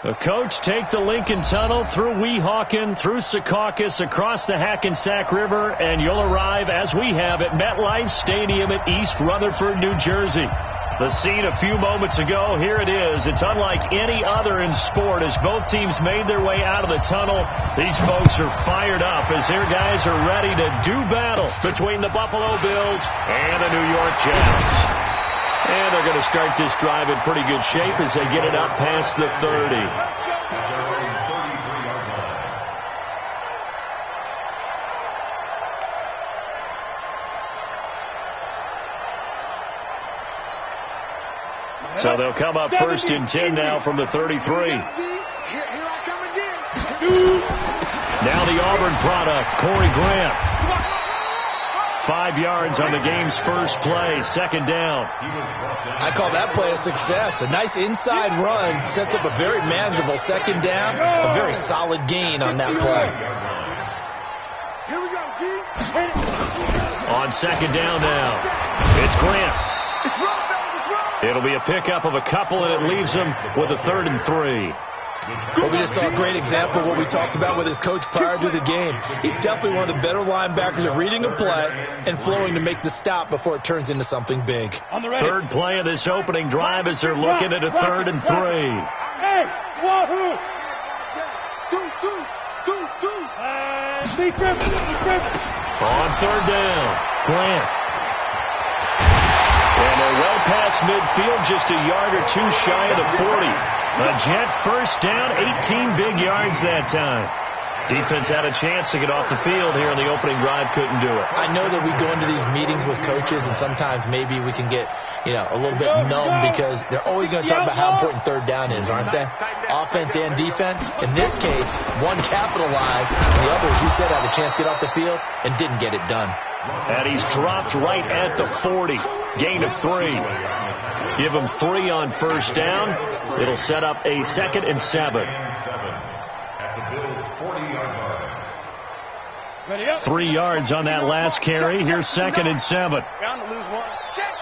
The coach take the Lincoln Tunnel through Weehawken, through Secaucus, across the Hackensack River, and you'll arrive, as we have, at MetLife Stadium at East Rutherford, New Jersey. The scene a few moments ago, here it is. It's unlike any other in sport as both teams made their way out of the tunnel. These folks are fired up as their guys are ready to do battle between the Buffalo Bills and the New York Jets. And they're going to start this drive in pretty good shape as they get it up past the 30. So they'll come up first and 10 now from the 33. Now the Auburn product, Corey Grant. 5 yards on the game's first play, second down. I call that play a success. A nice inside run sets up a very manageable second down, a very solid gain on that play. Here we go, D. On second down now, it's Grant. It'll be a pickup of a couple, and it leaves them with a 3rd and 3. Well, we just saw a great example of what we talked about with his coach prior to the game. He's definitely one of the better linebackers at reading a play and flowing to make the stop before it turns into something big. Third play of this opening drive as they're looking at a 3rd and 3. Hey, wahoo! On 3rd down, Grant. And they're well past midfield, just a yard or two shy of the 40. A Jet first down, 18 big yards that time. Defense had a chance to get off the field here in the opening drive, couldn't do it. I know that we go into these meetings with coaches, and sometimes maybe we can get, a little bit numb because they're always going to talk about how important 3rd down is, aren't they? Offense and defense. In this case, one capitalized, and the other, as you said, had a chance to get off the field and didn't get it done. And he's dropped right at the 40. Gain of 3. Give him 3 on first down. It'll set up a 2nd and 7. 3 yards on that last carry. Here's 2nd and 7. Bound to lose one. Check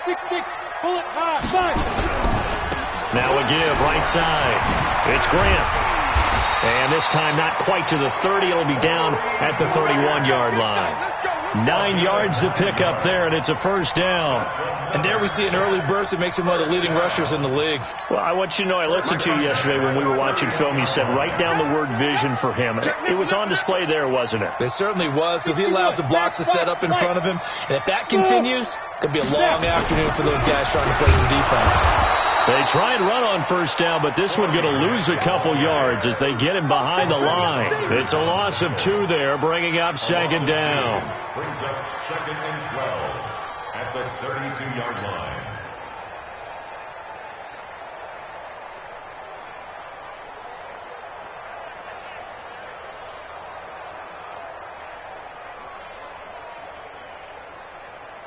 6-6. Bullet high. 5. Now a give right side. It's Grant. And this time not quite to the 30. It'll be down at the 31-yard line. 9 yards to pick up there, and it's a first down. And there we see an early burst that makes him one of the leading rushers in the league. Well, I want you to know, I listened to you yesterday when we were watching film. You said write down the word vision for him. It was on display there, wasn't it? It certainly was, because he allows the blocks to set up in front of him. And if that continues, it could be a long afternoon for those guys trying to play some defense. They try and run on first down, but this one going to lose a couple yards as they get him behind the line. It's a loss of 2 there, bringing up second down. Brings up 2nd and 12 at the 32-yard line.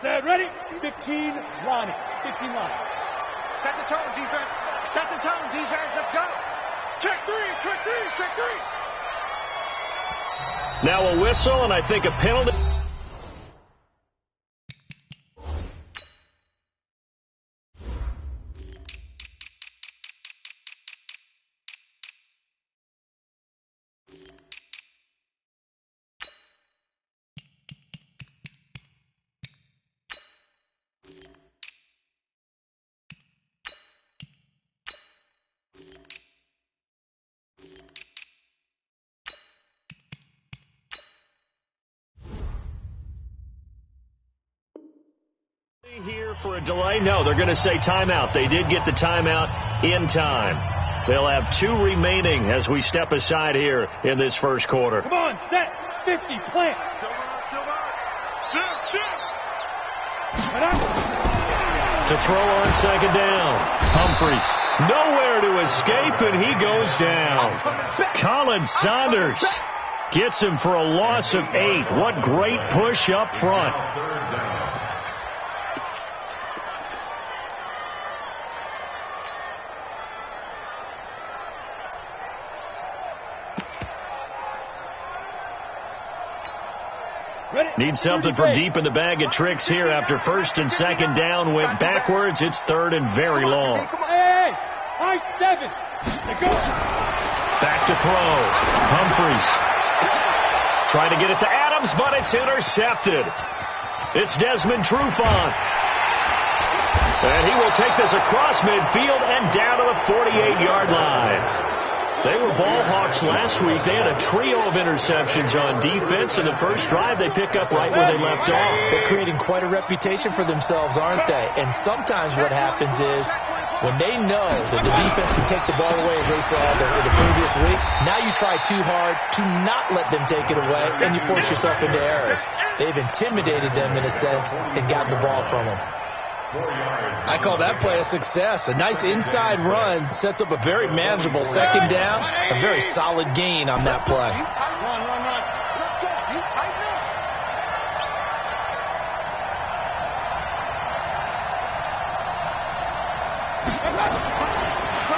Set, ready? 15, Ronnie. 15 line. Set the tone, defense. Set the tone, defense. Let's go. Check 3, check 3, check 3. Now a whistle, and I think a penalty. Here for a delay? No, they're going to say timeout. They did get the timeout in time. They'll have 2 remaining as we step aside here in this first quarter. Come on, set, 50, plant. To throw on second down. Humphreys, nowhere to escape, and he goes down. Colin Saunders gets him for a loss of 8. What great push up front. Need something from deep in the bag of tricks here after first and second down went backwards. It's 3rd and very long. Hey, high 7. Back to throw. Humphries. Trying to get it to Adams, but it's intercepted. It's Desmond Trufant. And he will take this across midfield and down to the 48-yard line. They were ball hawks last week. They had a trio of interceptions on defense. In the first drive, they pick up right where they left off. They're creating quite a reputation for themselves, aren't they? And sometimes what happens is when they know that the defense can take the ball away, as they saw the previous week, now you try too hard to not let them take it away, and you force yourself into errors. They've intimidated them in a sense and gotten the ball from them. I call that play a success. A nice inside run sets up a very manageable second down, a very solid gain on that play. Let's go. You tighten up.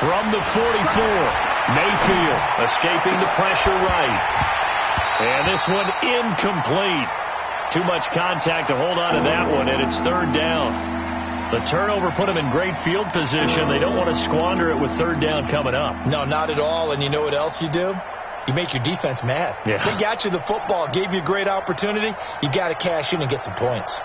From the 44, Mayfield escaping the pressure right. And this one incomplete. Too much contact to hold on to that one, and it's third down. The turnover put them in great field position. They don't want to squander it with third down coming up. No, not at all. And you know what else you do? You make your defense mad. Yeah. They got you the football, gave you a great opportunity. You got to cash in and get some points.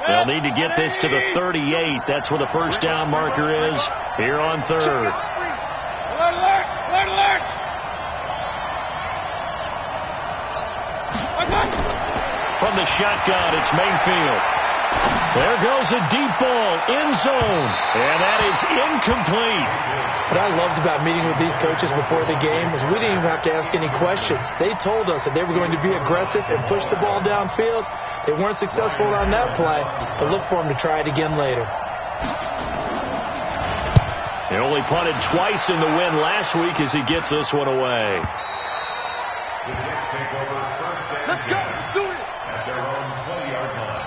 They'll need to get this to the 38. That's where the first down marker is here on third. From the shotgun, it's Mayfield. There goes a deep ball, end zone, and that is incomplete. What I loved about meeting with these coaches before the game is we didn't even have to ask any questions. They told us that they were going to be aggressive and push the ball downfield. They weren't successful on that play, but look for them to try it again later. He only punted twice in the win last week as he gets this one away. Let's go. Do it. At their own 20-yard line.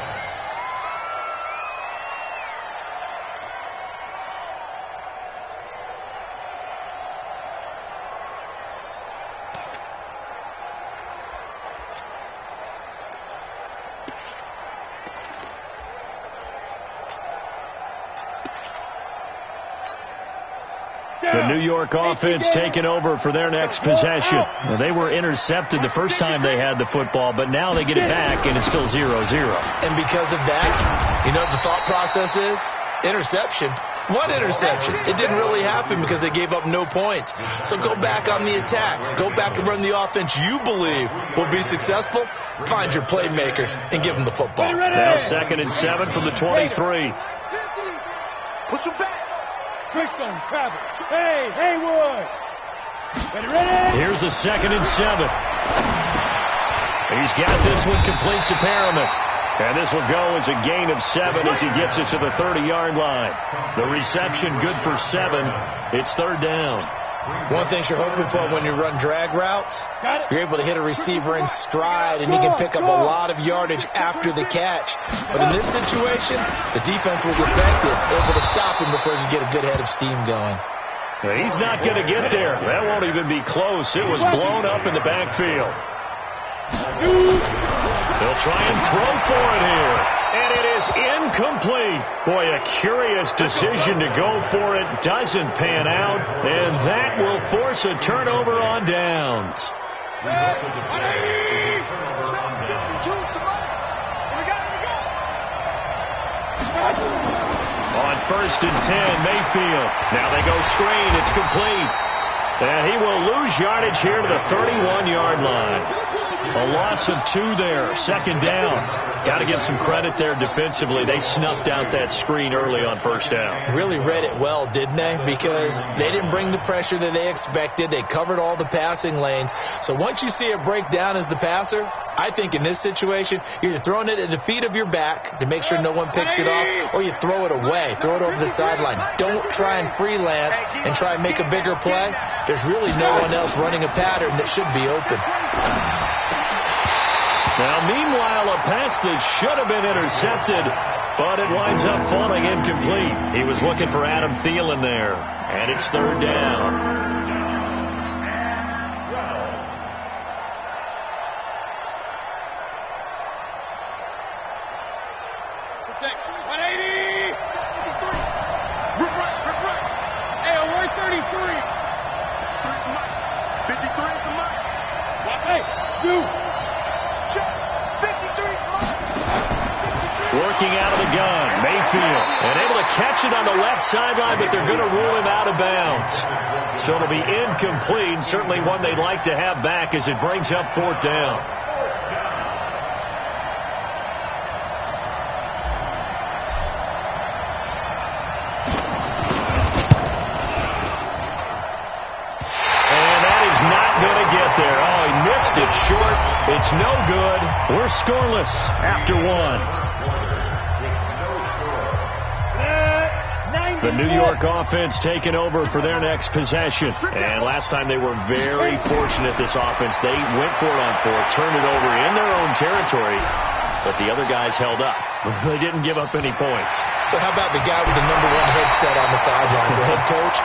The New York offense taking over for their next possession. Well, they were intercepted the first time they had the football, but now they get it back, and it's still 0-0. And because of that, you know what the thought process is? Interception. What interception? It didn't really happen because they gave up no points. So go back on the attack. Go back and run the offense you believe will be successful. Find your playmakers and give them the football. Now 2nd and 7 from the 23. Push him back. Christian, travel. Hey, Haywood. Ready? Here's a 2nd and 7. He's got this one complete to Perriman. And this will go as a gain of 7 as he gets it to the 30-yard line. The reception good for 7. It's third down. One thing you're hoping for when you run drag routes, you're able to hit a receiver in stride, and he can pick up a lot of yardage after the catch. But in this situation, the defense was effective, able to stop him before he could get a good head of steam going. He's not going to get there. That won't even be close. It was blown up in the backfield. They'll try and throw for it here. And it is incomplete. Boy, a curious decision to go for it. Doesn't pan out. And that will force a turnover on downs. On 1st and 10, Mayfield. Now they go screen. It's complete. And he will lose yardage here to the 31-yard line. A loss of 2 there. 2nd down. Got to give some credit there defensively. They snuffed out that screen early on 1st down. Really read it well, didn't they? Because they didn't bring the pressure that they expected. They covered all the passing lanes. So once you see it break down as the passer, I think in this situation, you're either throwing it at the feet of your back to make sure no one picks it off, or you throw it away. Throw it over the sideline. Don't try and freelance and try and make a bigger play. There's really no one else running a pattern that should be open. Now, meanwhile, a pass that should have been intercepted, but it winds up falling incomplete. He was looking for Adam Thielen there, and it's third down. 53 at the mark. Hey, you. Check. 53 mark. Working out of the gun, Mayfield. And able to catch it on the left sideline, but they're going to rule him out of bounds. So it'll be incomplete. Certainly one they'd like to have back as it brings up 4th down. It short. It's no good. We're scoreless after 1. The New York offense taking over for their next possession. And last time they were very fortunate, this offense. They went for it on 4th, turned it over in their own territory, but the other guys held up. They didn't give up any points. So how about the guy with the #1 headset on the sidelines, the head coach?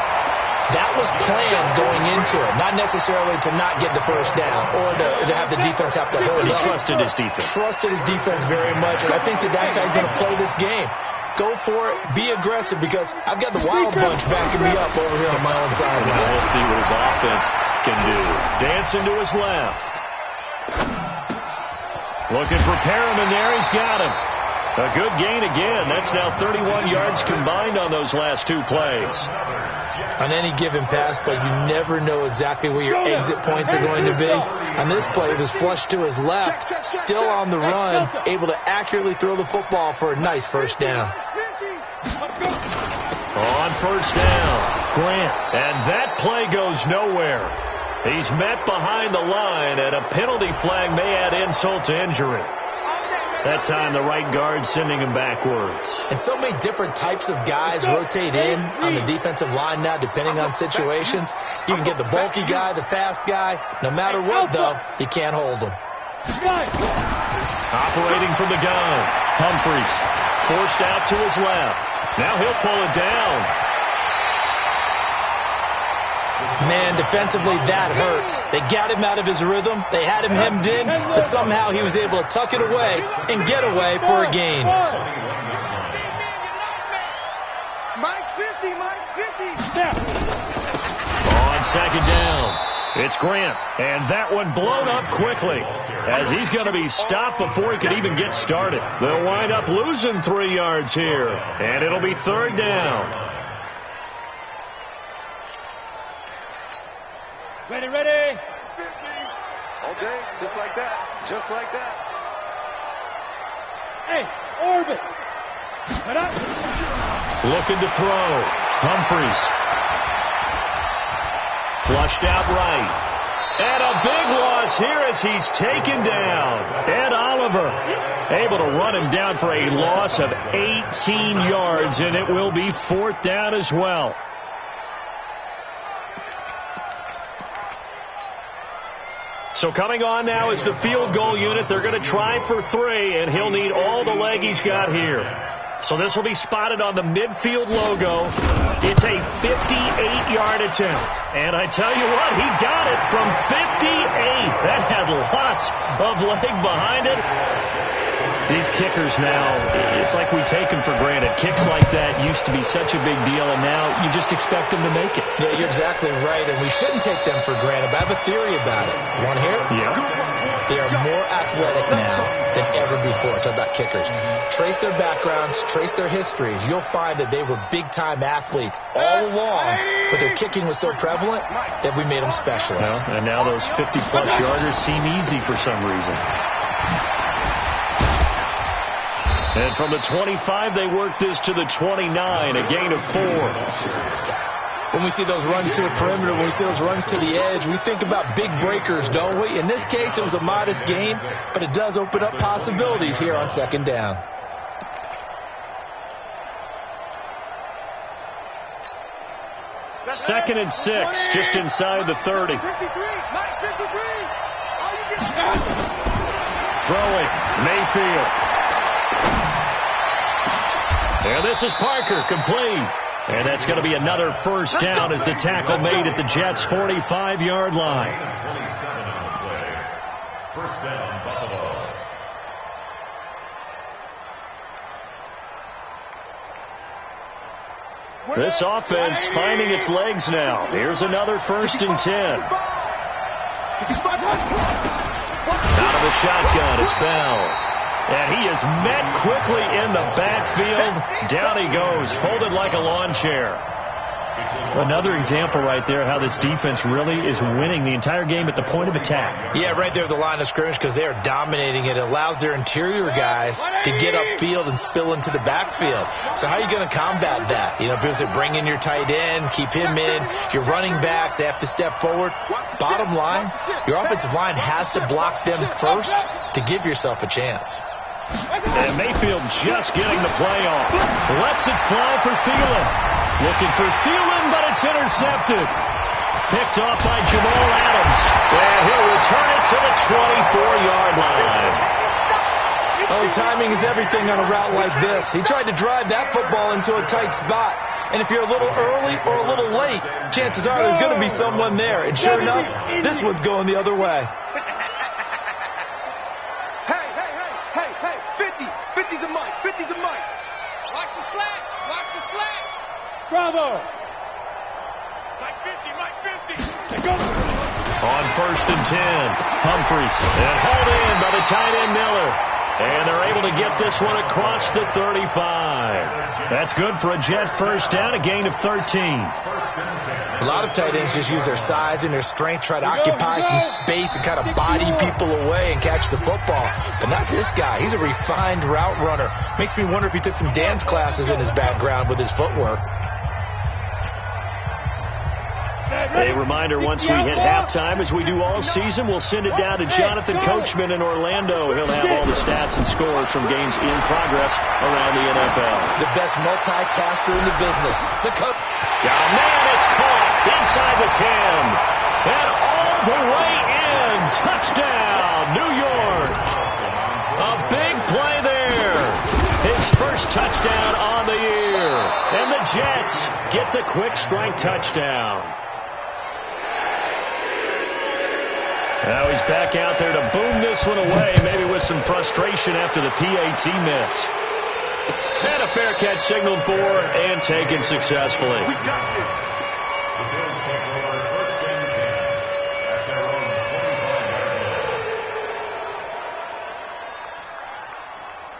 That was planned going into it, not necessarily to not get the first down or to have the defense have to hold up. He trusted his defense. Trusted his defense very much, and I think that's how he's going to play this game. Go for it, be aggressive, because I've got the wild bunch backing me up over here on my own side. Now we'll see what his offense can do. Dancing to his left. Looking for Perriman there. He's got him. A good gain again. That's now 31 yards combined on those last 2 plays. On any given pass play, you never know exactly where your exit points are going to be. On this play, it was flushed to his left, still on the run, able to accurately throw the football for a nice first down. On first down, Grant. And that play goes nowhere. He's met behind the line, and a penalty flag may add insult to injury. That time, the right guard sending him backwards. And so many different types of guys rotate in on the defensive line now, depending on situations. You can get the bulky guy, the fast guy. No matter what, though, you can't hold them. Operating from the gun, Humphreys forced out to his left. Now he'll pull it down. Man, defensively, that hurts. They got him out of his rhythm. They had him hemmed in, but somehow he was able to tuck it away and get away for a gain. Mike's 50, Mike's 50. On second down, it's Grant. And that one blown up quickly, as he's going to be stopped before he can even get started. They'll wind up losing 3 yards here, and it'll be 3rd down. Ready, ready. All day, just like that. Just like that. Hey, orbit. Head up. Looking to throw. Humphreys. Flushed out right. And a big loss here as he's taken down. Ed Oliver able to run him down for a loss of 18 yards, and it will be 4th down as well. So coming on now is the field goal unit. They're going to try for 3, and he'll need all the leg he's got here. So this will be spotted on the midfield logo. It's a 58-yard attempt. And I tell you what, he got it from 58. That had lots of leg behind it. These kickers now, it's like we take them for granted. Kicks like that used to be such a big deal, and now you just expect them to make it. Yeah, you're exactly right, and we shouldn't take them for granted, but I have a theory about it. You want to hear it? Yeah. They are more athletic now than ever before. Talk about kickers. Trace their backgrounds, trace their histories. You'll find that they were big-time athletes all along, but their kicking was so prevalent that we made them specialists. Well, and now those 50-plus yarders seem easy for some reason. And from the 25, they work this to the 29, a gain of 4. When we see those runs to the perimeter, when we see those runs to the edge, we think about big breakers, don't we? In this case, it was a modest gain, but it does open up possibilities here on 2nd down. Second and 6, just inside the 30. 53, Mike 53. Throwing, Mayfield. And this is Parker, complete. And that's going to be another first down as the tackle made at the Jets' 45-yard line. 27 on the play. First down, Buffalo. This offense finding its legs now. Here's another 1st and 10. Out of the shotgun, it's Bell. And he is met quickly in the backfield. Down he goes, folded like a lawn chair. Another example right there how this defense really is winning the entire game at the point of attack. Yeah, right there at the line of scrimmage because they are dominating it. It allows their interior guys to get upfield and spill into the backfield. So how are you going to combat that? You know, because they bring in your tight end, keep him in. Your running backs, they have to step forward. Bottom line, your offensive line has to block them first to give yourself a chance. And Mayfield just getting the play off. Lets it fly for Thielen. Looking for Thielen, but it's intercepted. Picked off by Jamal Adams. And he'll return it to the 24-yard line. Oh, timing is everything on a route like this. He tried to drive that football into a tight spot. And if you're a little early or a little late, chances are there's going to be someone there. And sure enough, this one's going the other way. Bravo! Mike 50. On 1st and 10, Humphries. And hauled in by the tight end Miller. And they're able to get this one across the 35. That's good for a Jet first down, a gain of 13. A lot of tight ends just use their size and their strength, try to occupy some space and kind of body people away and catch the football. But not this guy. He's a refined route runner. Makes me wonder if he took some dance classes in his background with his footwork. A reminder, once we hit halftime, as we do all season, we'll send it down to Jonathan Coachman in Orlando. He'll have all the stats and scores from games in progress around the NFL. The best multitasker in the business. The coach. Got a man, it's caught inside the 10. And all the way in. Touchdown, New York. A big play there. His first touchdown on the year. And the Jets get the quick strike touchdown. Now he's back out there to boom this one away, maybe with some frustration after the PAT miss. And a fair catch signaled for and taken successfully. We got this. The Bills take over 1st and 10 at their own 25-yard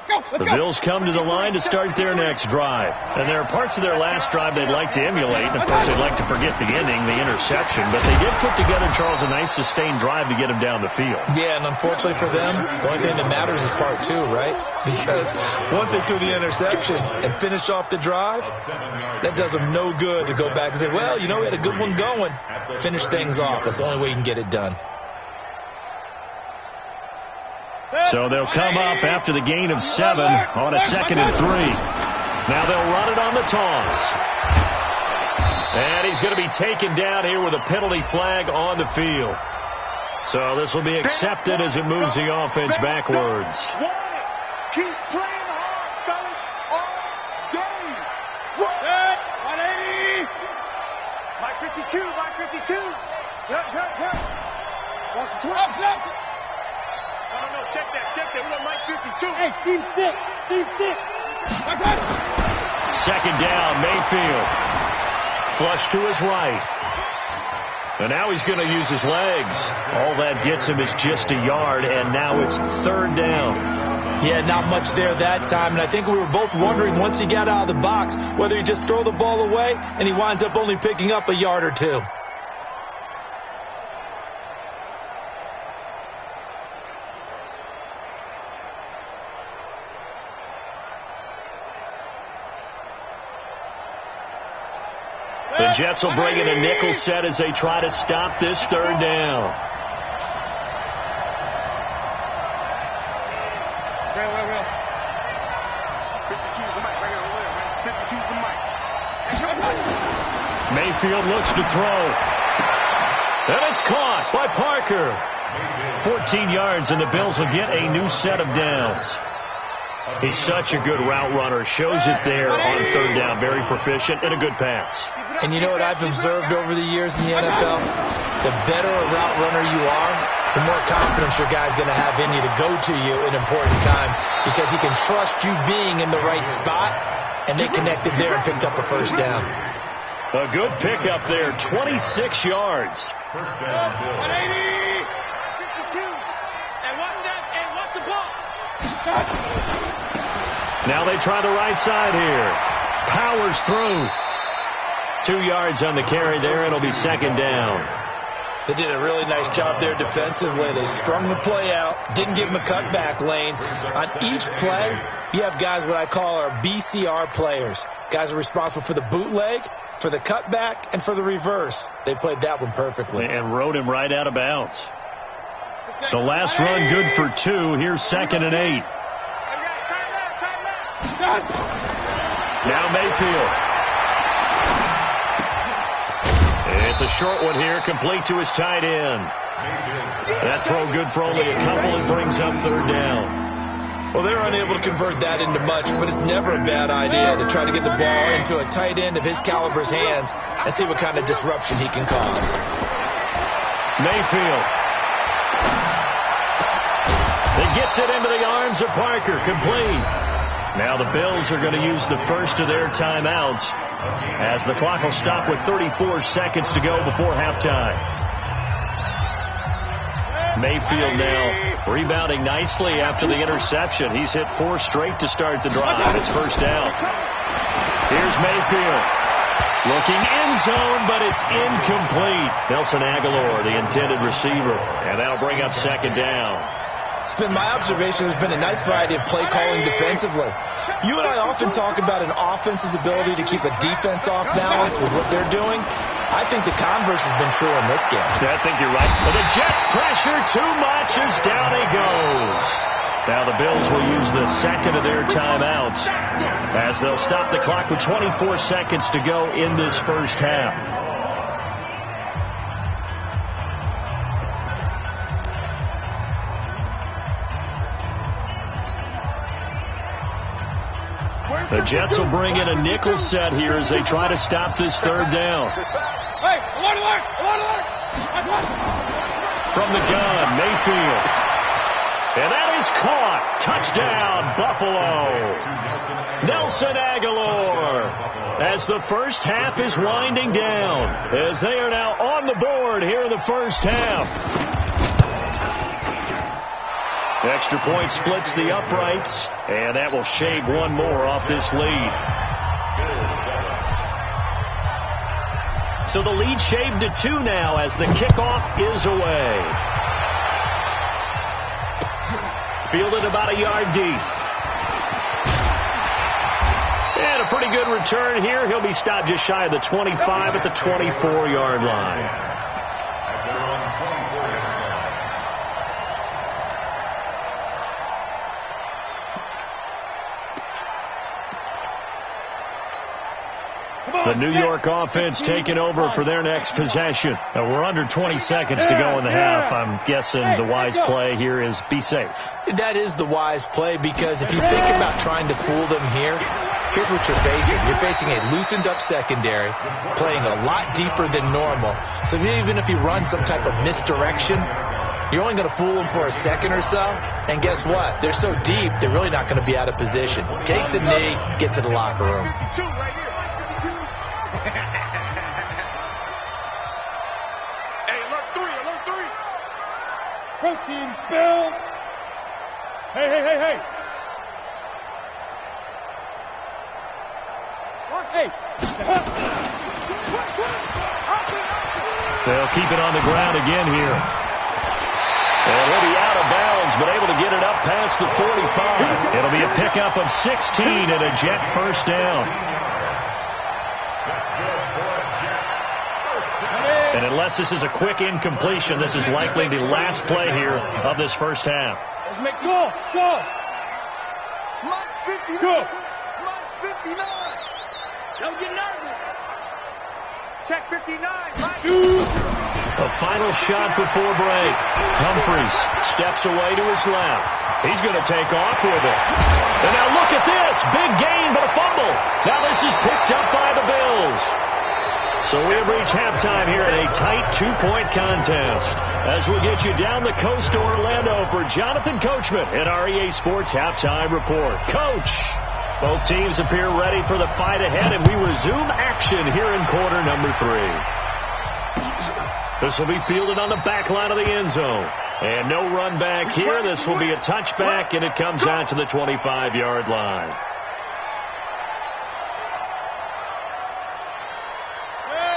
line. The Bills come to the line to start their next drive. And there are parts of their last drive they'd like to emulate. And, of course, they'd like to forget the ending, the interception. But they did put together, Charles, a nice sustained drive to get him down the field. Yeah, and unfortunately for them, the only thing that matters is part 2, right? Because once they threw the interception and finished off the drive, that does them no good to go back and say, well, you know, we had a good one going. Finish things off. That's the only way you can get it done. So they'll come up after the gain of 7 on a 2nd and 3. Now they'll run it on the toss. And he's going to be taken down here with a penalty flag on the field. So this will be accepted as it moves the offense backwards. Keep playing hard, fellas, all day. 180. Mike 52. Good. Watch the 12. No, check that. We got Mike 52. Hey, Steve 6. 2nd down, Mayfield. Flush to his right. And now he's going to use his legs. All that gets him is just a yard, and now it's 3rd down. Yeah, not much there that time, and I think we were both wondering once he got out of the box whether he'd just throw the ball away, and he winds up only picking up a yard or 2. The Jets will bring in a nickel set as they try to stop this 3rd down. Real. 52's the mic. Right here. 52's the mic. Mayfield looks to throw. And it's caught by Parker. 14 yards, and the Bills will get a new set of downs. He's such a good route runner. Shows it there on 3rd down. Very proficient and a good pass. And you know what I've observed over the years in the NFL? The better a route runner you are, the more confidence your guy's going to have in you to go to you in important times because he can trust you being in the right spot, and they connected there and picked up a 1st down. A good pickup there, 26 yards. First down, Bills. 180. 52. And what's that? And what's the ball? Now they try the right side here. Powers through. 2 yards on the carry there. It'll be second down. They did a really nice job there defensively. They strung the play out, didn't give him a cutback lane. On each play, you have guys what I call our BCR players. Guys are responsible for the bootleg, for the cutback, and for the reverse. They played that one perfectly. And rode him right out of bounds. The last run good for 2. Here's 2nd and 8. Now Mayfield. It's a short one here, complete to his tight end. That throw good for only a couple and brings up third down. Well, they're unable to convert that into much, but it's never a bad idea to try to get the ball into a tight end of his caliber's hands and see what kind of disruption he can cause. Mayfield. He gets it into the arms of Parker, complete. Now the Bills are going to use the first of their timeouts as the clock will stop with 34 seconds to go before halftime. Mayfield now rebounding nicely after the interception. He's hit 4 straight to start the drive. It's first down. Here's Mayfield. Looking end zone, but it's incomplete. Nelson Aguilar, the intended receiver. And that'll bring up second down. It's been my observation there's been a nice variety of play calling defensively. You and I often talk about an offense's ability to keep a defense off balance with what they're doing. I think the converse has been true in this game. I think you're right. Well, the Jets pressure too much as down he goes. Now the Bills will use the second of their timeouts as they'll stop the clock with 24 seconds to go in this first half. The Jets will bring in a nickel set here as they try to stop this third down. Hey, alert! From the gun, Mayfield. And that is caught. Touchdown, Buffalo. Nelson Aguilar. As the first half is winding down, as they are now on the board here in the first half. The extra point splits the uprights, and that will shave one more off this lead. So the lead shaved to 2 now as the kickoff is away. Fielded about a yard deep. And a pretty good return here. He'll be stopped just shy of the 25 at the 24-yard line. The New York offense taking over for their next possession. We're under 20 seconds to go in the half. I'm guessing the wise play here is be safe. That is the wise play, because if you think about trying to fool them here, here's what you're facing. You're facing a loosened up secondary, playing a lot deeper than normal. So even if you run some type of misdirection, you're only going to fool them for a second or so. And guess what? They're so deep, they're really not going to be out of position. Take the knee, get to the locker room. Protein spill. Hey. Hey. They'll keep it on the ground again here. And he'll be out of bounds, but able to get it up past the 45. It'll be a pickup of 16 and a Jet first down. And unless this is a quick incompletion, this is likely the last play here of this first half. Let's make go. Mike's 59. Go. Mike's 59. Don't get nervous. Check 59. Mike. A final shot before break. Humphries steps away to his left. He's going to take off with it. And now look at this. Big gain, but a fumble. Now this is picked up by the Bills. So we have reached halftime here in a tight 2-point contest. As we get you down the coast to Orlando for Jonathan Coachman in our EA Sports Halftime Report. Coach. Both teams appear ready for the fight ahead, and we resume action here in quarter number 3. This will be fielded on the back line of the end zone. And no run back here. This will be a touchback, and it comes out to the 25-yard line.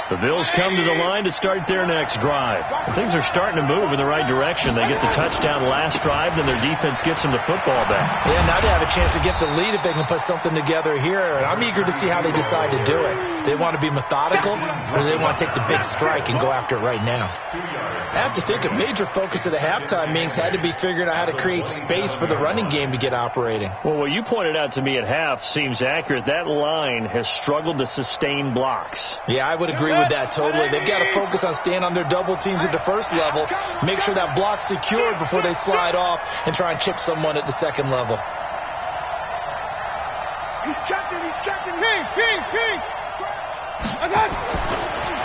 The Bills come to the line to start their next drive. And things are starting to move in the right direction. They get the touchdown last drive, then their defense gets them the football back. Yeah, now they have a chance to get the lead if they can put something together here. And I'm eager to see how they decide to do it. Do they want to be methodical, or do they want to take the big strike and go after it right now? I have to think a major focus of the halftime meetings had to be figuring out how to create space for the running game to get operating. Well, what you pointed out to me at half seems accurate. That line has struggled to sustain blocks. Yeah, I would agree with that totally. They've got to focus on staying on their double teams at the first level, make sure that block's secured before they slide off and try and chip someone at the second level. He's checking. King.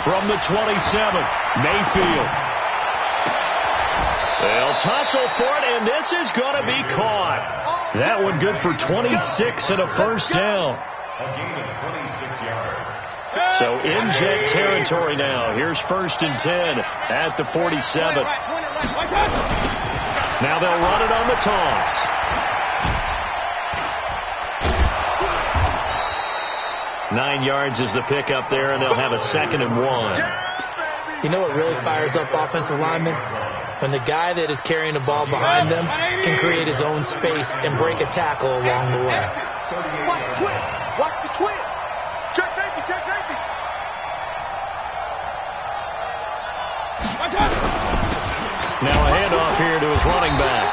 From the 27, Mayfield. They'll tussle for it, and this is going to be caught. That one good for 26 and a first down. A gain of 26 yards. So in jet territory now. Here's 1st and 10 at the 47. Now they'll run it on the toss. Nine yards is the pickup there, and they'll have a 2nd and 1. You know what really fires up offensive linemen? When the guy that is carrying the ball behind them can create his own space and break a tackle along the way. Watch the twist. Check safety. Now a handoff here to his running back.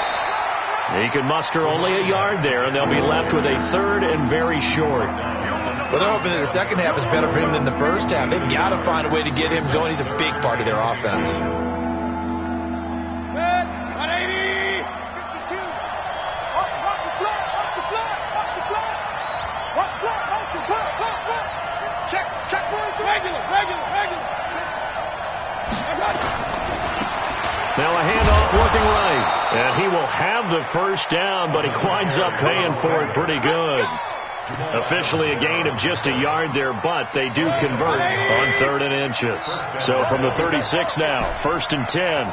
He can muster only a yard there, and they'll be left with a 3rd and very short. Well, they're hoping that the second half is better for him than the first half. They've got to find a way to get him going. He's a big part of their offense. 180. 52. Watch the blood. Check for it. Regular. Now a handoff working right. And he will have the first down, but he winds up paying for it pretty good. Officially a gain of just a yard there, but they do convert on 3rd and inches. So from the 36 now, 1st and 10.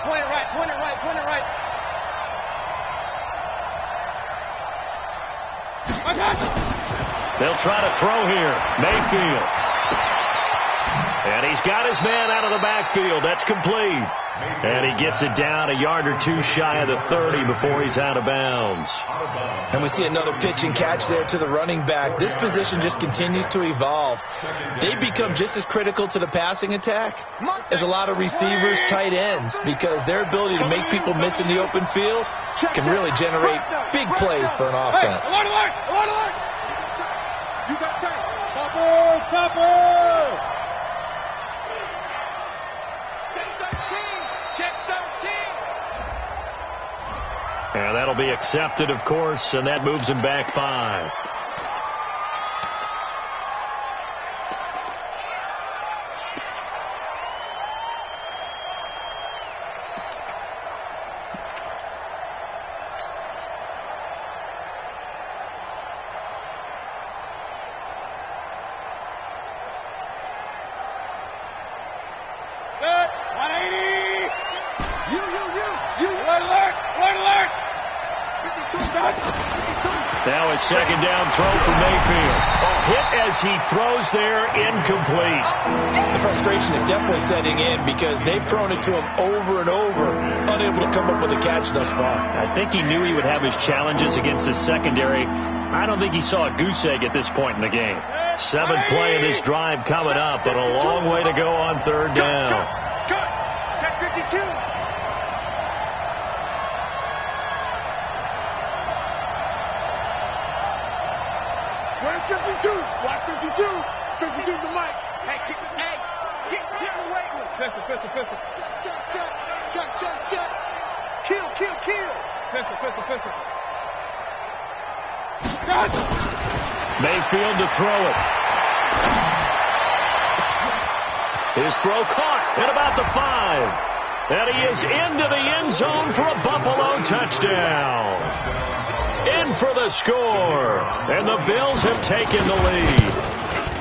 Point it right. They'll try to throw here. Mayfield. And he's got his man out of the backfield. That's complete. And he gets it down a yard or two shy of the 30 before he's out of bounds. And we see another pitch and catch there to the running back. This position just continues to evolve. They become just as critical to the passing attack as a lot of receivers, tight ends, because their ability to make people miss in the open field can really generate big plays for an offense. Alert! You got time. Topper! Check 13. And that'll be accepted, of course, and that moves him back 5. Now a 2nd down throw for Mayfield. Hit as he throws there, incomplete. The frustration is definitely setting in because they've thrown it to him over and over, unable to come up with a catch thus far. I think he knew he would have his challenges against the secondary. I don't think he saw a goose egg at this point in the game. 7th play of this drive coming up, but a long way to go on 3rd down. Check 52. Where's 52? Watch 52. 52's the mic. Hey, get away with it. Pistol. Check. Kill. Pistol. Mayfield to throw it. His throw caught at about the 5. And he is into the end zone for a Buffalo touchdown. In for the score. And the Bills have taken the lead.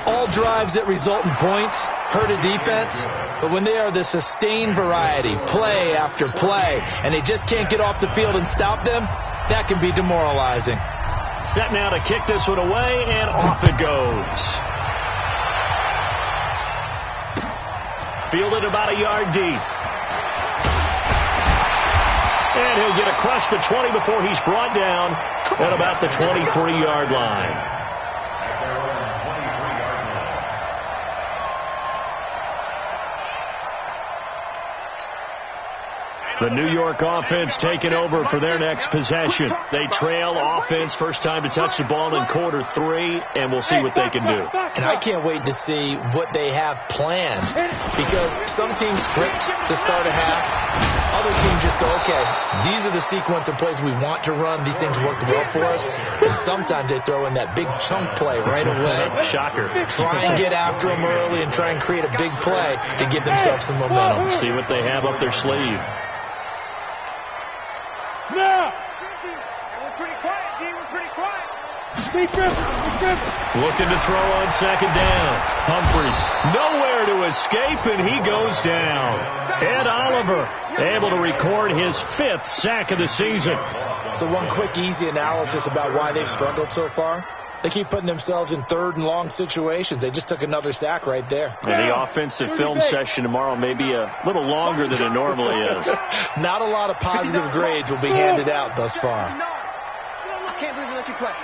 All drives that result in points hurt a defense, but when they are the sustained variety, play after play, and they just can't get off the field and stop them, that can be demoralizing. Set now to kick this one away, and off it goes. Fielded about a yard deep. And he'll get across the 20 before he's brought down at about the 23-yard line. The New York offense taking over for their next possession. They trail offense, first time to touch the ball in quarter 3, and we'll see what they can do. And I can't wait to see what they have planned, because some teams script to start a half. Other teams just go, okay, these are the sequence of plays we want to run. These things worked well for us. And sometimes they throw in that big chunk play right away. Shocker. Try and get after them early and try and create a big play to give themselves some momentum. See what they have up their sleeve. Now! We're pretty quiet, D. We're pretty quiet. Looking to throw on second down. Humphries nowhere to escape, and he goes down. Ed Oliver able to record his 5th sack of the season. So one quick, easy analysis about why they've struggled so far. They keep putting themselves in 3rd and long situations. They just took another sack right there. And the offensive film session tomorrow may be a little longer than it normally is. Not a lot of positive grades will be handed out thus far. I can't believe we let you play.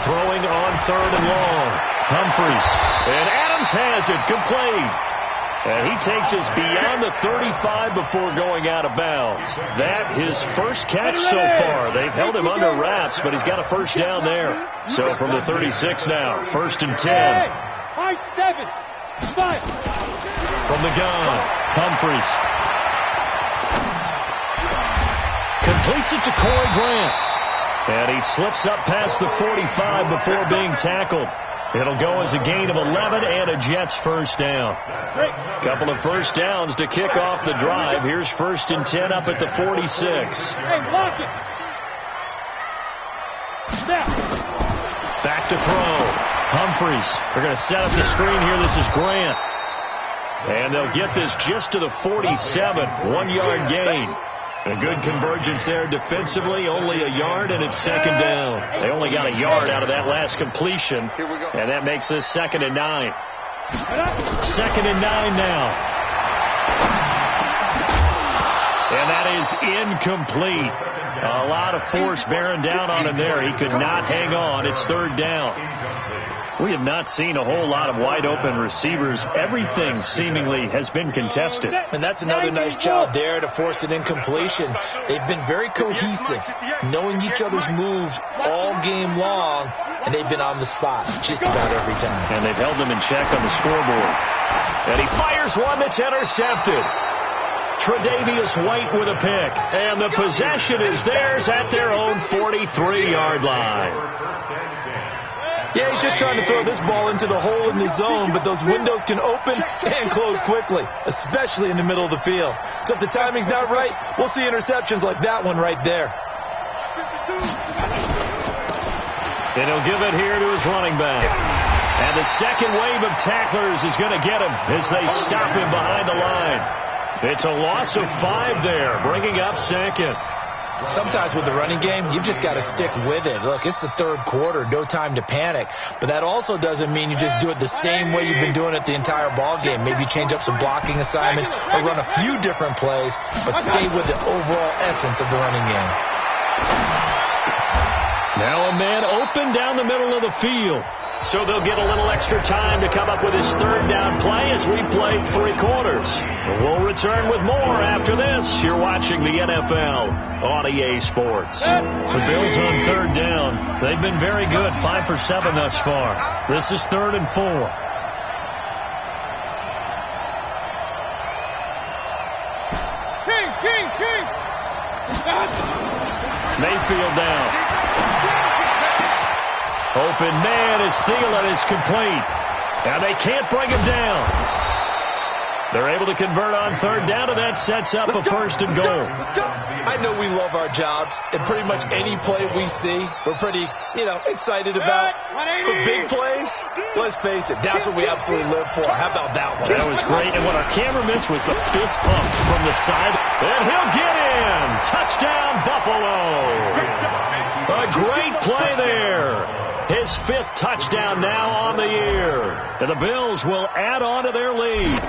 Throwing on 3rd and long. Humphries. And Adams has it. Complete. And he takes us beyond the 35 before going out of bounds. That his first catch so far. They've held him under wraps, but he's got a first down there. So from the 36 now, 1st and 10. High 7. 5. From the gun, Humphries. Completes it to Corey Grant. And he slips up past the 45 before being tackled. It'll go as a gain of 11 and a Jets first down. Couple of first downs to kick off the drive. Here's 1st and 10 up at the 46. Hey, block it. Snap. Back to throw. Humphries. They're going to set up the screen here. This is Grant. And they'll get this just to the 47. 1-yard gain. A good convergence there defensively, only a yard, and it's second down. They only got a yard out of that last completion, and that makes this 2nd and 9. 2nd and 9 now. And that is incomplete. A lot of force bearing down on him there. He could not hang on. It's 3rd down. We have not seen a whole lot of wide-open receivers. Everything seemingly has been contested. And that's another nice job there to force an incompletion. They've been very cohesive, knowing each other's moves all game long, and they've been on the spot just about every time. And they've held them in check on the scoreboard. And he fires one that's intercepted. Tre'Davious White with a pick. And the possession is theirs at their own 43-yard line. Yeah, he's just trying to throw this ball into the hole in the zone, but those windows can open and close quickly, especially in the middle of the field. So if the timing's not right, we'll see interceptions like that one right there. And he'll give it here to his running back. And the second wave of tacklers is going to get him as they stop him behind the line. It's a loss of 5 there, bringing up 2nd. Sometimes with the running game, you've just got to stick with it. Look, it's the 3rd quarter, no time to panic. But that also doesn't mean you just do it the same way you've been doing it the entire ball game. Maybe change up some blocking assignments or run a few different plays, but stay with the overall essence of the running game. Now a man open down the middle of the field. So they'll get a little extra time to come up with his 3rd down play as we play 3 quarters. We'll return with more after this. You're watching the NFL on EA Sports. The Bills on 3rd down. They've been very good, 5 for 7 thus far. This is 3rd and 4. King. Mayfield down. Open man is Thielen. It's complete. And they can't bring him down. They're able to convert on third down, and that sets up a first and goal. I know we love our jobs, and pretty much any play we see, we're pretty, excited about. For big plays, let's face it, that's what we absolutely live for. How about that one? That was great, and what our camera missed was the fist pump from the side. And he'll get in. Touchdown, Buffalo. A great play there. His 5th touchdown now on the year. And the Bills will add on to their lead.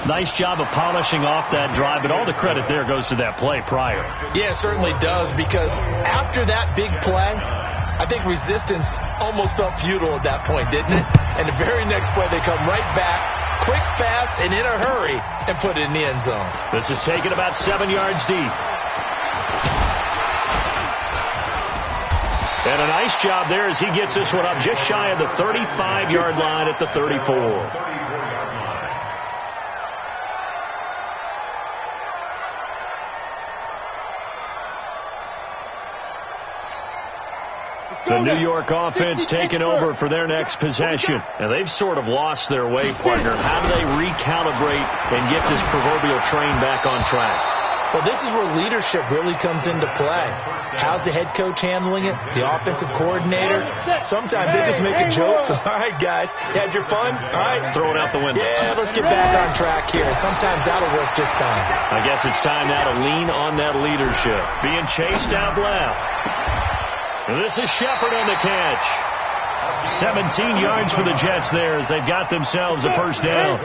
Nice job of polishing off that drive, but all the credit there goes to that play prior. Yeah, it certainly does, because after that big play, I think resistance almost felt futile at that point, didn't it? And the very next play, they come right back, quick, fast, and in a hurry, and put it in the end zone. This is taken about 7 yards deep. And a nice job there as he gets this one up just shy of the 35-yard line at the 34. The New York offense taking over for their next possession. And they've sort of lost their way, partner. How do they recalibrate and get this proverbial train back on track? Well, this is where leadership really comes into play. How's the head coach handling it? The offensive coordinator? Sometimes they just make a joke. All right, guys, you had your fun? All right. Throw it out the window. Yeah, let's get back on track here. And sometimes that'll work just fine. I guess it's time now to lean on that leadership. Being chased out left. And this is Shepard on the catch. 17 yards for the Jets there as they've got themselves a first down.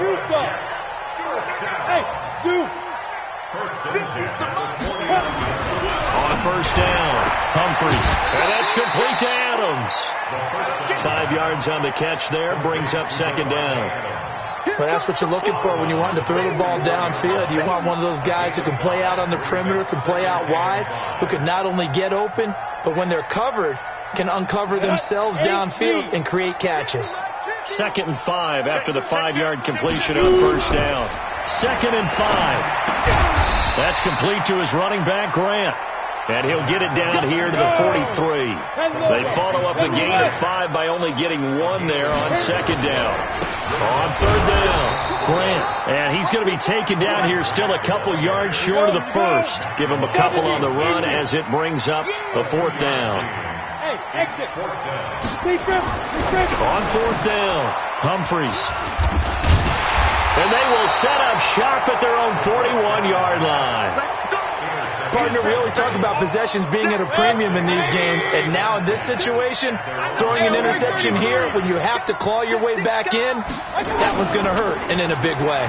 On first down, Humphries. And that's complete to Adams. 5 yards on the catch there, brings up second down. Well, that's what you're looking for when you want to throw the ball downfield. You want one of those guys who can play out on the perimeter, can play out wide, who can not only get open, but when they're covered, can uncover themselves downfield and create catches. 2nd and 5 after the 5-yard completion on first down. 2nd and 5. That's complete to his running back, Grant. And he'll get it down here to the 43. They follow up the gain of 5 by only getting 1 there on second down. On third down, Grant. And he's going to be taken down here still a couple yards short of the first. Give him a couple on the run as it brings up the 4th down. Exit. On 4th down, Humphries. And they will set up shop at their own 41-yard line. Partner, we always talk about possessions being at a premium in these games, and now in this situation, throwing an interception here when you have to claw your way back in, that one's going to hurt, and in a big way.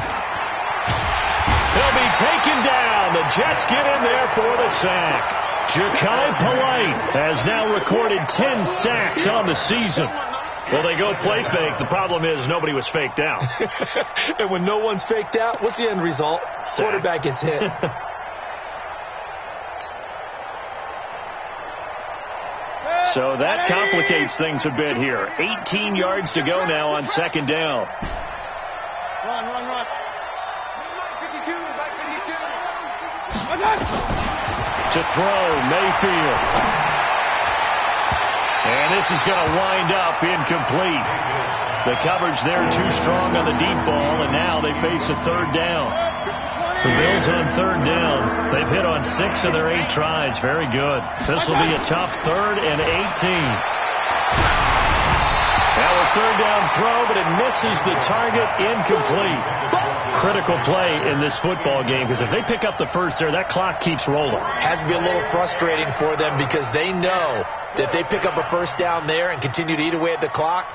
He'll be taken down. The Jets get in there for the sack. Ja'Kai Polite has now recorded 10 sacks on the season. Well, they go play fake. The problem is nobody was faked out. And when no one's faked out, what's the end result? Sack. Quarterback gets hit. So that complicates things a bit here. 18 yards to go now on second down. Run. 52, back 52. To throw, Mayfield. And this is going to wind up incomplete. The coverage there too strong on the deep ball, and now they face a third down. The Bills on third down. They've hit on 6 of their 8 tries. Very good. This will be a tough 3rd and 18. Now a third down throw, but it misses the target, incomplete. Critical play in this football game, because if they pick up the first there, that clock keeps rolling. Has to be a little frustrating for them because they know that they pick up a first down there and continue to eat away at the clock,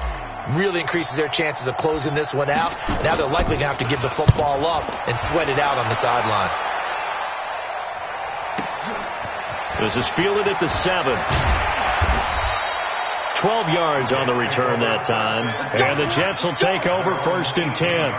really increases their chances of closing this one out. Now they're likely going to have to give the football up and sweat it out on the sideline. This is fielded at the 7. 12 yards on the return that time. And the Jets will take over 1st and 10.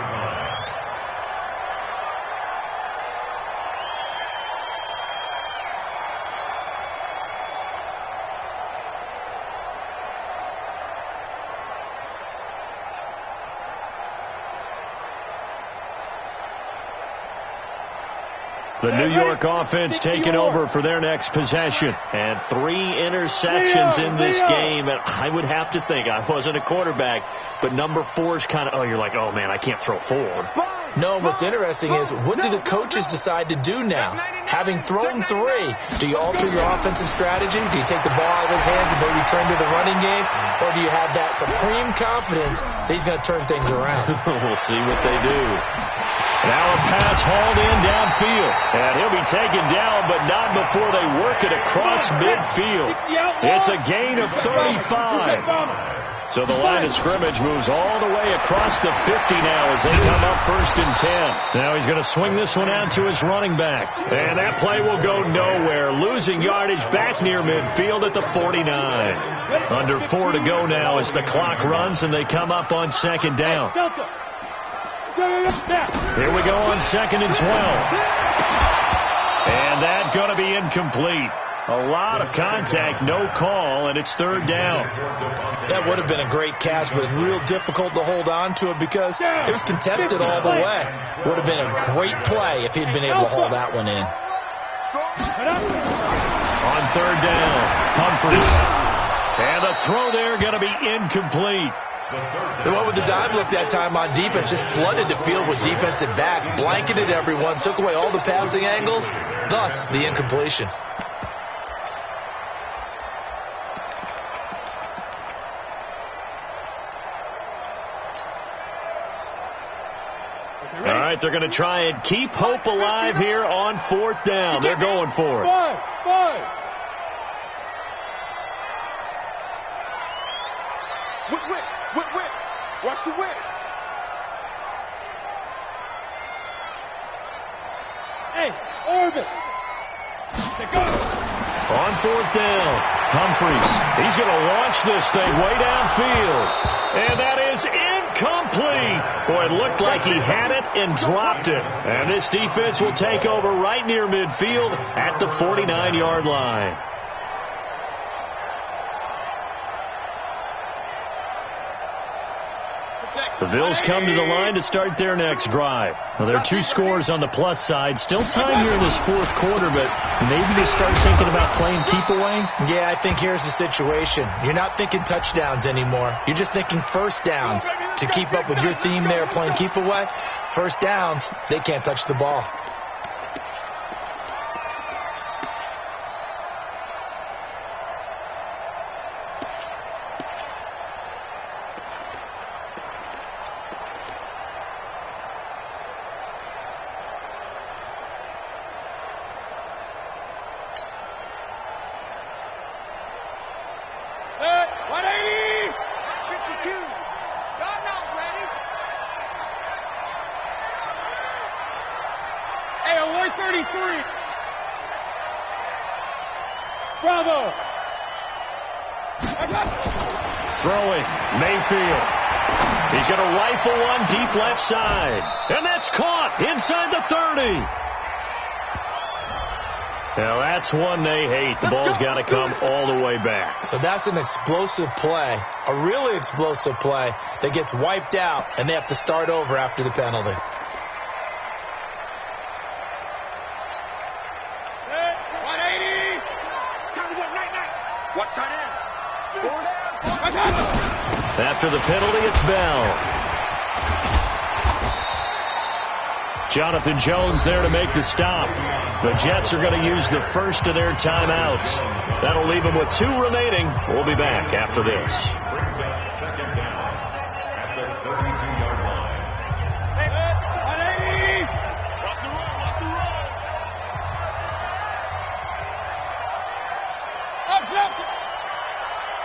The New York offense taking over for their next possession. And 3 interceptions in this game. And I would have to think, I wasn't a quarterback, but number 4 is kind of, you're like, oh, man, I can't throw 4. No, what's interesting is, what do the coaches decide to do now? Having thrown 3, do you alter your offensive strategy? Do you take the ball out of his hands and maybe turn to the running game? Or do you have that supreme confidence that he's going to turn things around? We'll see what they do. Now a pass hauled in downfield. And he'll be taken down, but not before they work it across midfield. It's a gain of 35. So the line of scrimmage moves all the way across the 50 now as they come up 1st and 10. Now he's going to swing this one out to his running back. And that play will go nowhere. Losing yardage back near midfield at the 49. Under 4 to go now as the clock runs and they come up on 2nd down. Here we go on 2nd and 12. And that's going to be incomplete. A lot of contact, no call, and it's 3rd down. That would have been a great catch, but it's real difficult to hold on to it because it was contested all the way. Would have been a great play if he'd been able to hold that one in. On 3rd down, Humphries. And the throw there going to be incomplete. And what with the dive look that time on defense, just flooded the field with defensive backs, blanketed everyone, took away all the passing angles, thus the incompletion. All right, they're going to try and keep hope alive here on 4th down. They're going for it. Five. Whip. Watch the whip. Hey, orbit. On 4th down, Humphries. He's going to launch this thing way downfield. And that is incomplete. Boy, it looked like he had it and dropped it. And this defense will take over right near midfield at the 49-yard line. The Bills come to the line to start their next drive. Well, there are 2 scores on the plus side. Still time here in this 4th quarter, but maybe they start thinking about playing keep away? Yeah, I think here's the situation. You're not thinking touchdowns anymore. You're just thinking 1st downs. To keep up with your theme there, playing keep away, 1st downs, they can't touch the ball. Bravo. Throwing, Mayfield. He's going to rifle one deep left side. And that's caught inside the 30. Now that's one they hate. The ball's got to come all the way back. So that's an explosive play, a really explosive play that gets wiped out, and they have to start over after the penalty. After the penalty, it's Bell. Jonathan Jones there to make the stop. The Jets are going to use the first of their timeouts. That'll leave them with 2 remaining. We'll be back after this. Brings up 2nd down at the 32-yard line. Watch the run. Up.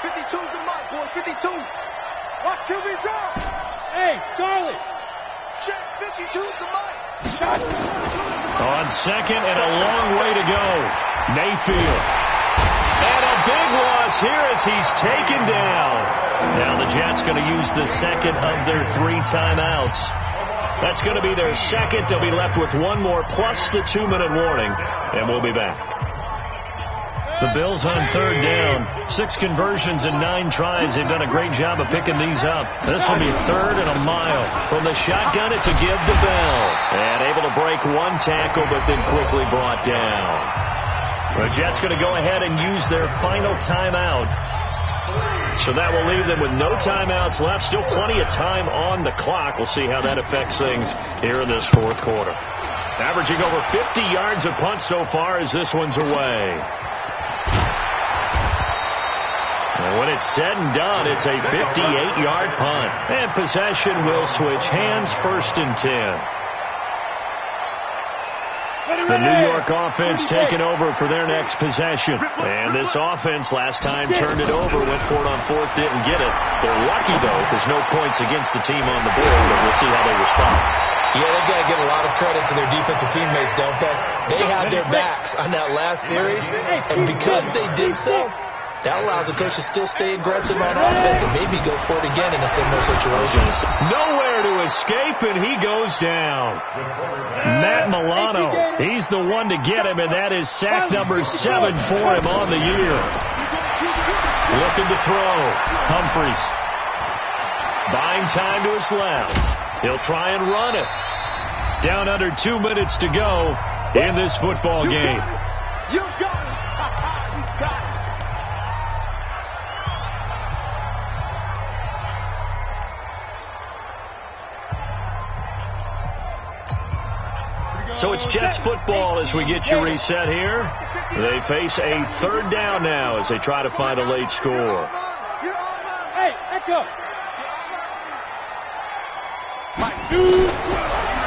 52's the mark, boy. 52. Watch QB drop. Hey, Charlie. Check 52's the mark. On 2nd and a long way to go. Mayfield. And a big loss here as he's taken down. Now the Jets going to use the 2nd of their 3 timeouts. That's going to be their 2nd. They'll be left with 1 more plus the 2-minute warning. And we'll be back. The Bills on third down. 6 conversions and 9 tries. They've done a great job of picking these up. This will be 3rd and a mile. From the shotgun, it's a give to Bell. And able to break 1 tackle, but then quickly brought down. The Jets going to go ahead and use their final timeout. So that will leave them with no timeouts left. Still plenty of time on the clock. We'll see how that affects things here in this 4th quarter. Averaging over 50 yards a punt so far as this one's away. And when it's said and done, it's a 58-yard punt. And possession will switch hands, 1st and 10. The New York offense taking over for their next possession. And this offense last time turned it over, went for it on 4th, didn't get it. They're lucky, though, there's no points against the team on the board, but we'll see how they respond. Yeah, they've got to give a lot of credit to their defensive teammates, don't they? They had their backs on that last series, and because they did so, that allows the coach to still stay aggressive on offense and maybe go for it again in a similar situation. Nowhere to escape, and he goes down. Matt Milano, he's the one to get him, and that is sack number 7 for him on the year. Looking to throw. Humphries. Buying time to his left. He'll try and run it. Down under 2 minutes to go in this football game. You got it. You got it. So it's Jets football as we get you reset here. They face a 3rd down now as they try to find a late score. Hey, echo.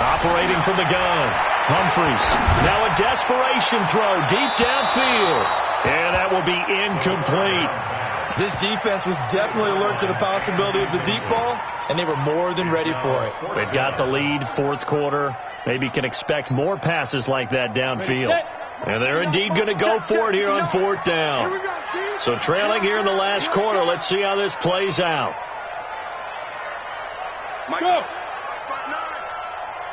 Operating from the gun. Humphries. Now a desperation throw deep downfield. And that will be incomplete. This defense was definitely alert to the possibility of the deep ball, and they were more than ready for it. They've got the lead, 4th quarter. Maybe can expect more passes like that downfield. And they're indeed going to go for it here on 4th down. So trailing here in the last quarter, let's see how this plays out. Go.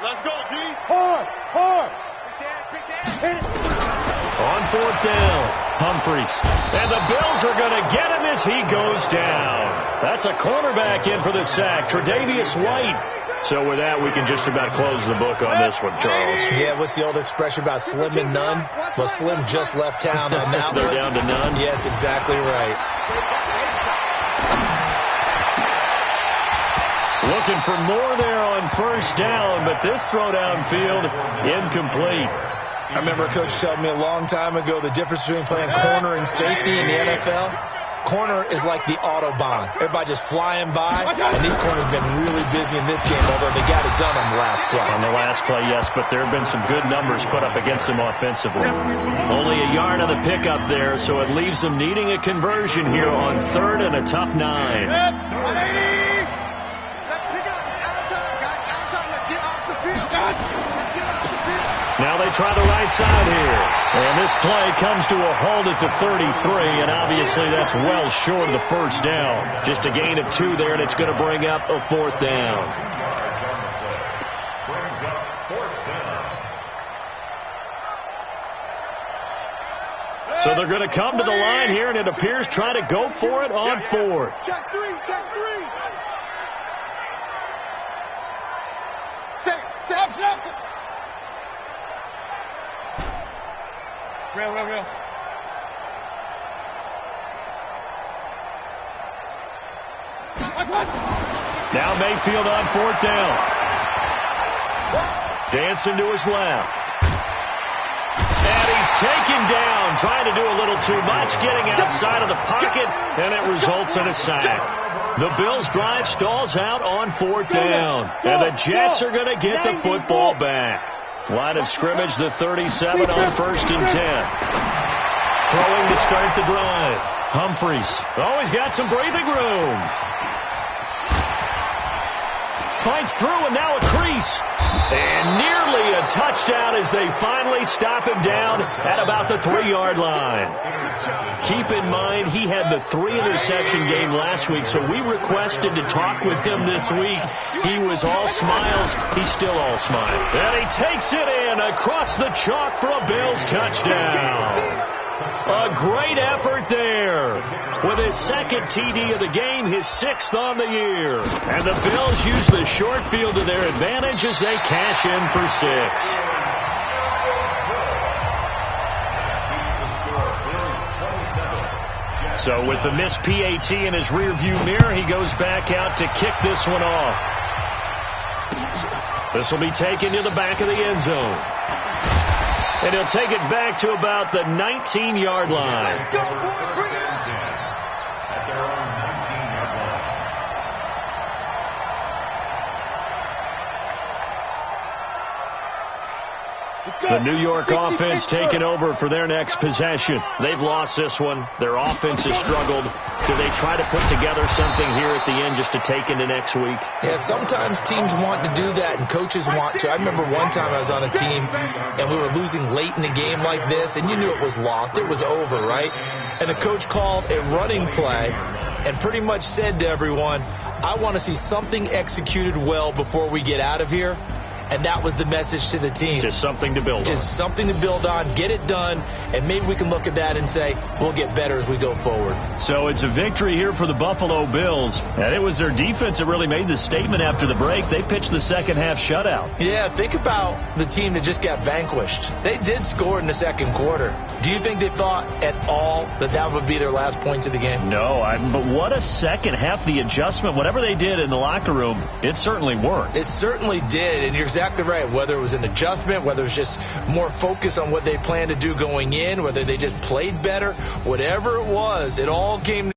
Let's go, D. Hard, hard. On 4th down, Humphries. And the Bills are going to get him as he goes down. That's a cornerback in for the sack, Tre'Davious White. So with that, we can just about close the book on this one, Charles. Yeah, what's the old expression about slim and none? Well, Slim just left town. Now they're down to none? Yes, exactly right. Looking for more there on 1st down, but this throw downfield, incomplete. I remember a coach telling me a long time ago the difference between playing corner and safety in the NFL. Corner is like the Autobahn. Everybody just flying by, and these corners have been really busy in this game, although they got it done on the last play. On the last play, yes, but there have been some good numbers put up against them offensively. Only a yard on the pickup there, so it leaves them needing a conversion here on 3rd and a tough 9. Now they try the right side here. And this play comes to a halt at the 33, and obviously that's well short of the 1st down. Just a gain of 2 there, and it's going to bring up a 4th down. So they're going to come to the line here, and it appears trying to go for it on 4th. Check 3, check 3. Stop. Real. Now Mayfield on 4th down. Dancing to his left. And he's taken down, trying to do a little too much, getting outside of the pocket, and it results in a sack. The Bills' drive stalls out on 4th down, and the Jets are going to get the football back. Line of scrimmage, the 37 on 1st and 10. Throwing to start the drive. Humphries. Oh, he's got some breathing room. Fights through, and now a crease. And nearly a touchdown as they finally stop him down at about the 3-yard line. Keep in mind, he had the 3-interception game last week, so we requested to talk with him this week. He was all smiles. He's still all smiles. And he takes it in across the chalk for a Bills touchdown. A great effort there. With his second TD of the game, his 6th on the year. And the Bills use the short field to their advantage as they cash in for 6. So with the missed PAT in his rearview mirror, he goes back out to kick this one off. This will be taken to the back of the end zone. And he'll take it back to about the 19-yard line. At their own 19-yard line. The New York offense taking over for their next possession. They've lost this one. Their offense has struggled. Do they try to put together something here at the end just to take into next week? Yeah, sometimes teams want to do that and coaches want to. I remember one time I was on a team and we were losing late in a game like this and you knew it was lost. It was over, right? And the coach called a running play and pretty much said to everyone, I want to see something executed well before we get out of here. And that was the message to the team. Just something to build on. Just something to build on, get it done, and maybe we can look at that and say, we'll get better as we go forward. So it's a victory here for the Buffalo Bills. And it was their defense that really made the statement after the break. They pitched the second half shutout. Yeah, think about the team that just got vanquished. They did score in the second quarter. Do you think they thought at all that that would be their last points of the game? No, but what a second half. The adjustment, whatever they did in the locker room, it certainly worked. It certainly did, and you're exactly right. Whether it was an adjustment, whether it was just more focus on what they planned to do going in, whether they just played better, whatever it was, it all came